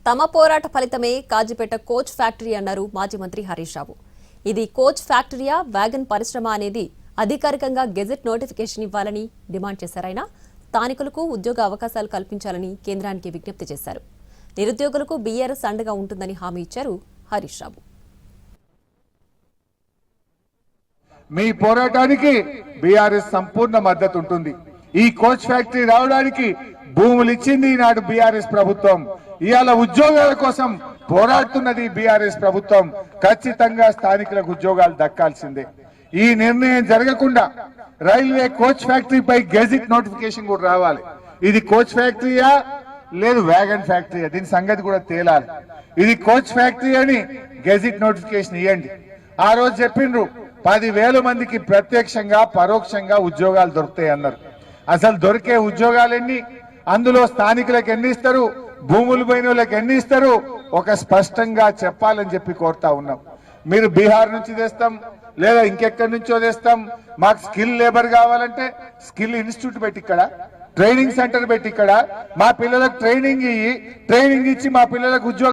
తమ పోరాట ఫలితమే కాజీపేట కోచ్ ఫ్యాక్టరీ అన్నారు మాజీ మంత్రి హరీష్ రావు. ఇది కోచ్ ఫ్యాక్టరీయా వ్యాగన్ పరిశ్రమ అనేది అధికారికంగా గెజెట్ నోటిఫికేషన్ ఇవ్వాలని డిమాండ్ చేశారాయన. స్థానికులకు ఉద్యోగ అవకాశాలు కల్పించాలని కేంద్రానికి విజ్ఞప్తి చేశారు. నిరుద్యోగులకు బీఆర్ఎస్ అండగా ఉంటుందని హామీ ఇచ్చారు హరీష్ రావు. మీ పోరాటానికి బీఆర్ఎస్ సంపూర్ణ మద్దతు ఉంటుంది. ఈ కోచ్ ఫ్యాక్టరీ రావడానికి భూములు ఇచ్చింది ఈనాడు బీఆర్ఎస్ ప్రభుత్వం. ఇవాళ ఉద్యోగాల కోసం పోరాడుతున్నది బీఆర్ఎస్ ప్రభుత్వం. ఖచ్చితంగా స్థానికులకు ఉద్యోగాలు దక్కాల్సిందే. ఈ నిర్ణయం జరగకుండా రైల్వే కోచ్ ఫ్యాక్టరీపై గెజిట్ నోటిఫికేషన్ కూడా రావాలి. ఇది కోచ్ ఫ్యాక్టరీయా లేదు వ్యాగన్ ఫ్యాక్టరీయా, దీని సంగతి కూడా తేలాలి. ఇది కోచ్ ఫ్యాక్టరీ అని గెజిట్ నోటిఫికేషన్ ఇవ్వండి. ఆ రోజు చెప్పిండ్రు 10,000 మందికి ప్రత్యక్షంగా పరోక్షంగా ఉద్యోగాలు దొరుకుతాయి అన్నారు. అసలు దొరికే ఉద్యోగాలు ఎన్ని, అందులో స్థానికులకు ఎన్ని ఇస్తారు, భూములు పోయిన వాళ్ళకి ఎన్ని ఇస్తారు, ఒక స్పష్టంగా చెప్పాలని చెప్పి కోరుతా ఉన్నాం. మీరు బీహార్ నుంచి తెస్తాం లేదా ఇంకెక్కడి నుంచో తెస్తాం, మాకు స్కిల్ లేబర్ కావాలంటే స్కిల్ ఇన్స్టిట్యూట్ పెట్టి ఇక్కడ ట్రైనింగ్ సెంటర్ పెట్టి ఇక్కడ మా పిల్లలకు ట్రైనింగ్ ఇచ్చి మా పిల్లలకు ఉద్యోగం